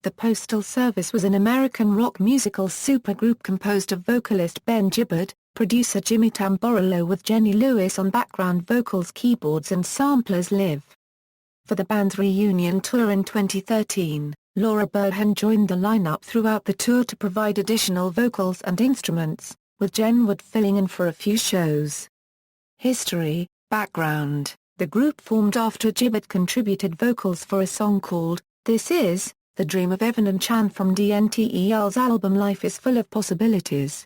The Postal Service was an American rock musical supergroup composed of vocalist Ben Gibbard, producer Jimmy Tamborello with Jenny Lewis on background vocals, keyboards and samplers live. For the band's reunion tour in 2013, Burhenn joined the lineup throughout the tour to provide additional vocals and instruments, with Jen Wood filling in for a few shows. History, background. The group formed after Gibbard contributed vocals for a song called, This Is, the Dream of Evan and Chan from Dntel's album Life is Full of Possibilities.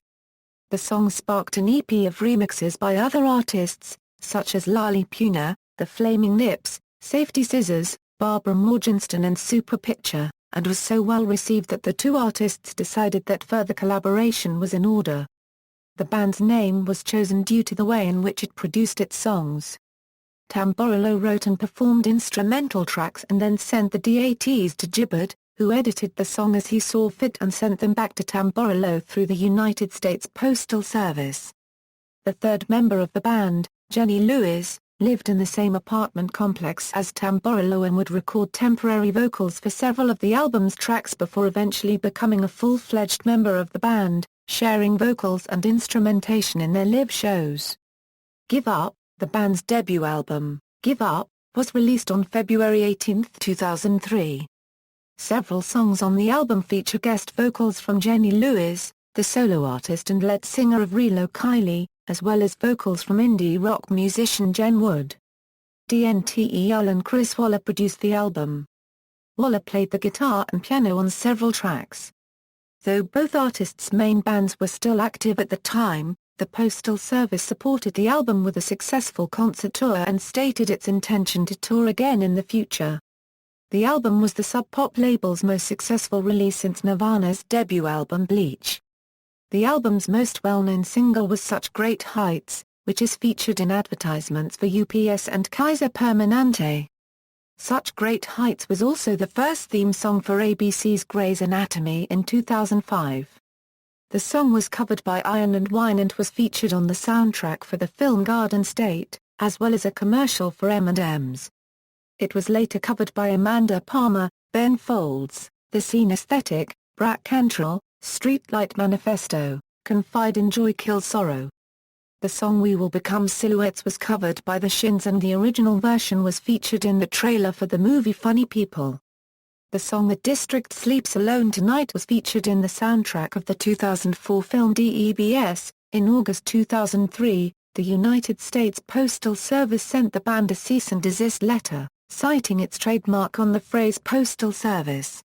The song sparked an EP of remixes by other artists, such as Lali Puna, The Flaming Lips, Safety Scissors, Barbara Morgenstern and Super Picture, and was so well received that the two artists decided that further collaboration was in order. The band's name was chosen due to the way in which it produced its songs. Tamborello wrote and performed instrumental tracks and then sent the DATs to Gibbard, who edited the song as he saw fit and sent them back to Tamborello through the United States Postal Service. The third member of the band, Jenny Lewis, lived in the same apartment complex as Tamborello and would record temporary vocals for several of the album's tracks before eventually becoming a full-fledged member of the band, sharing vocals and instrumentation in their live shows. Give Up, the band's debut album, Give Up, was released on February 18, 2003. Several songs on the album feature guest vocals from Jenny Lewis, the solo artist and lead singer of Rilo Kiley, as well as vocals from indie rock musician Jen Wood. Dntel and Chris Waller produced the album. Waller played the guitar and piano on several tracks. Though both artists' main bands were still active at the time, the Postal Service supported the album with a successful concert tour and stated its intention to tour again in the future. The album was the Sub Pop label's most successful release since Nirvana's debut album Bleach. The album's most well-known single was Such Great Heights, which is featured in advertisements for UPS and Kaiser Permanente. Such Great Heights was also the first theme song for ABC's Grey's Anatomy in 2005. The song was covered by Iron and Wine and was featured on the soundtrack for the film Garden State, as well as a commercial for M&M's. It was later covered by Amanda Palmer, Ben Folds, The Scene Aesthetic, Brad Cantrell, Streetlight Manifesto, Confide in Joy Kill Sorrow. The song We Will Become Silhouettes was covered by The Shins and the original version was featured in the trailer for the movie Funny People. The song The District Sleeps Alone Tonight was featured in the soundtrack of the 2004 film DEBS. In August 2003, the United States Postal Service sent the band a cease and desist letter, citing its trademark on the phrase Postal Service.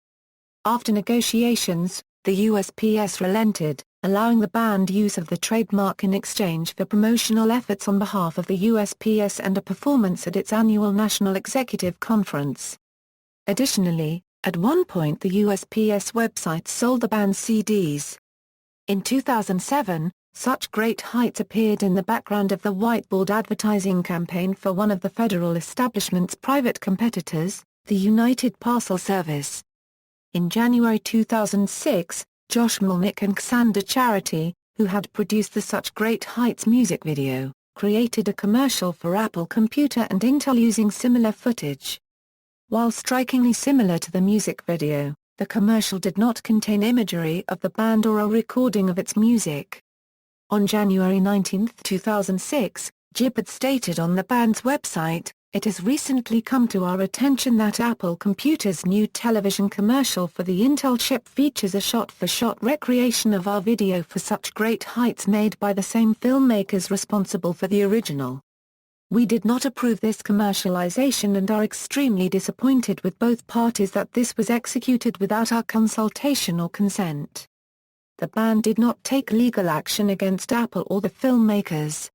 After negotiations, the USPS relented, allowing the band use of the trademark in exchange for promotional efforts on behalf of the USPS and a performance at its annual National Executive Conference. Additionally, at one point the USPS website sold the band's CDs. In 2007, Such Great Heights appeared in the background of the whiteboard advertising campaign for one of the federal establishment's private competitors, the United Parcel Service. In January 2006, Josh Malnick and Xander Charity, who had produced the Such Great Heights music video, created a commercial for Apple Computer and Intel using similar footage. While strikingly similar to the music video, the commercial did not contain imagery of the band or a recording of its music. On January 19, 2006, Gibbard stated on the band's website, "It has recently come to our attention that Apple Computer's new television commercial for the Intel chip features a shot-for-shot recreation of our video for Such Great Heights made by the same filmmakers responsible for the original. We did not approve this commercialization and are extremely disappointed with both parties that this was executed without our consultation or consent." The band did not take legal action against Apple or the filmmakers.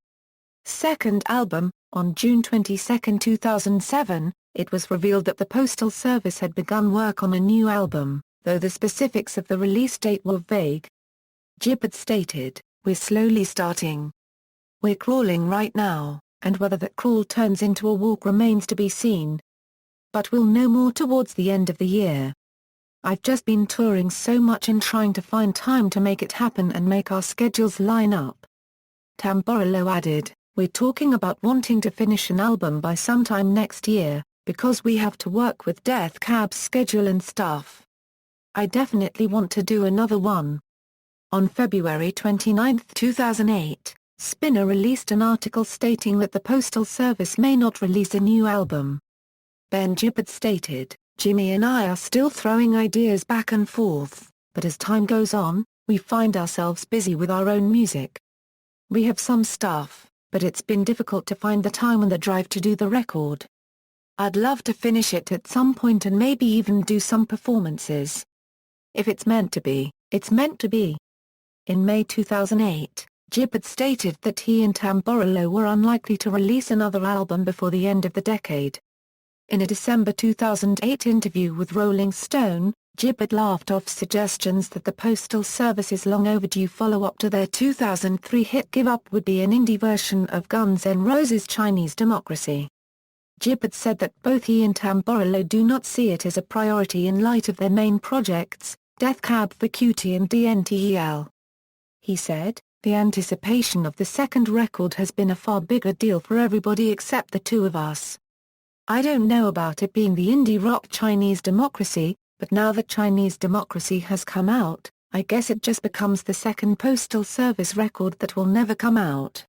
Second album. On June 22, 2007, it was revealed that the Postal Service had begun work on a new album, though the specifics of the release date were vague. Gibbard stated, "We're slowly starting. We're crawling right now, and whether that crawl turns into a walk remains to be seen. But we'll know more towards the end of the year. I've just been touring so much and trying to find time to make it happen and make our schedules line up." Tamborello added, "We're talking about wanting to finish an album by sometime next year, because we have to work with Death Cab's schedule and stuff." I definitely want to do another one." On February 29, 2008, Spinner released an article stating that the Postal Service may not release a new album. Ben Gibbard stated, "Jimmy and I are still throwing ideas back and forth, but as time goes on, we find ourselves busy with our own music. We have some stuff, but it's been difficult to find the time and the drive to do the record. I'd love to finish it at some point and maybe even do some performances. If it's meant to be, it's meant to be." In May 2008, Gibbard stated that he and Tamborello were unlikely to release another album before the end of the decade. In a December 2008 interview with Rolling Stone, Gibbard laughed off suggestions that the Postal Service's long overdue follow-up to their 2003 hit Give Up would be an indie version of Guns N' Roses' Chinese Democracy. Gibbard said that both he and Tamborello do not see it as a priority in light of their main projects, Death Cab for Cutie and Dntel. He said, "The anticipation of the second record has been a far bigger deal for everybody except the two of us. I don't know about it being the indie rock Chinese Democracy, but now that Chinese Democracy has come out, I guess it just becomes the second Postal Service record that will never come out.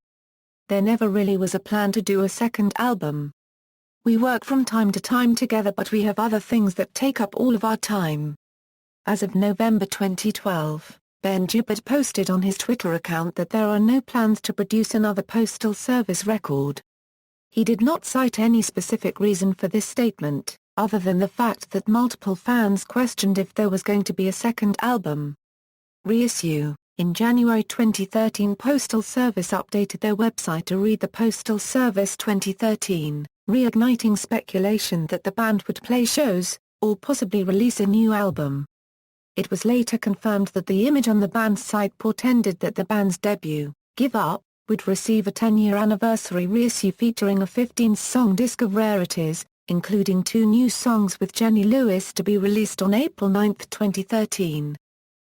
There never really was a plan to do a second album. We work from time to time together, but we have other things that take up all of our time." As of November 2012, Ben Gibbard posted on his Twitter account that there are no plans to produce another Postal Service record. He did not cite any specific reason for this statement, other than the fact that multiple fans questioned if there was going to be a second album. Reissue. In January 2013, Postal Service updated their website to read the Postal Service 2013, reigniting speculation that the band would play shows, or possibly release a new album. It was later confirmed that the image on the band's site portended that the band's debut, Give Up, would receive a 10-year anniversary reissue featuring a 15-song disc of rarities, including 2 new songs with Jenny Lewis to be released on April 9, 2013.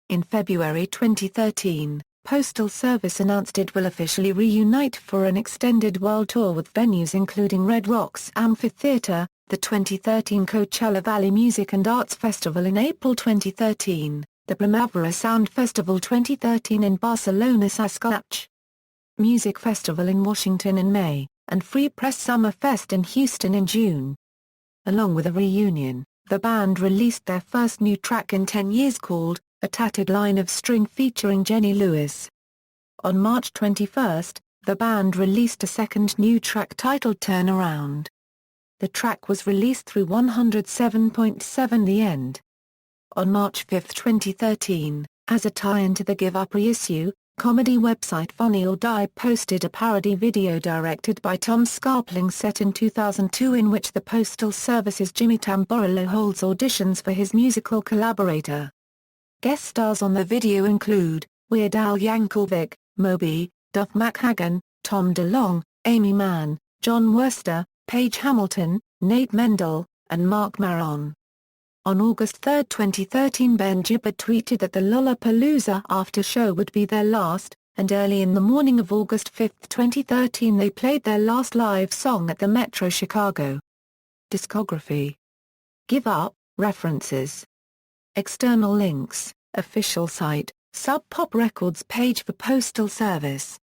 In February 2013, Postal Service announced it will officially reunite for an extended world tour with venues including Red Rocks Amphitheatre, the 2013 Coachella Valley Music and Arts Festival in April 2013, the Primavera Sound Festival 2013 in Barcelona Saskatchewan Music Festival in Washington in May, and Free Press Summer Fest in Houston in June. Along with a reunion, the band released their first new track in 10 years called A Tattered Line of String featuring Jenny Lewis. On March 21, the band released a second new track titled Turn Around. The track was released through 107.7 The End. On March 5, 2013, as a tie-in to the Give Up reissue, comedy website Funny or Die posted a parody video directed by Tom Scharpling set in 2002 in which the Postal Service's Jimmy Tamborello holds auditions for his musical collaborator. Guest stars on the video include Weird Al Yankovic, Moby, Duff McKagan, Tom DeLonge, Amy Mann, John Wurster, Paige Hamilton, Nate Mendel, and Mark Maron. On August 3, 2013, Ben Gibbard tweeted that the Lollapalooza after show would be their last, and early in the morning of August 5, 2013 they played their last live song at the Metro Chicago. Discography. Give Up, references. External links, official site, Sub Pop Records page for Postal Service.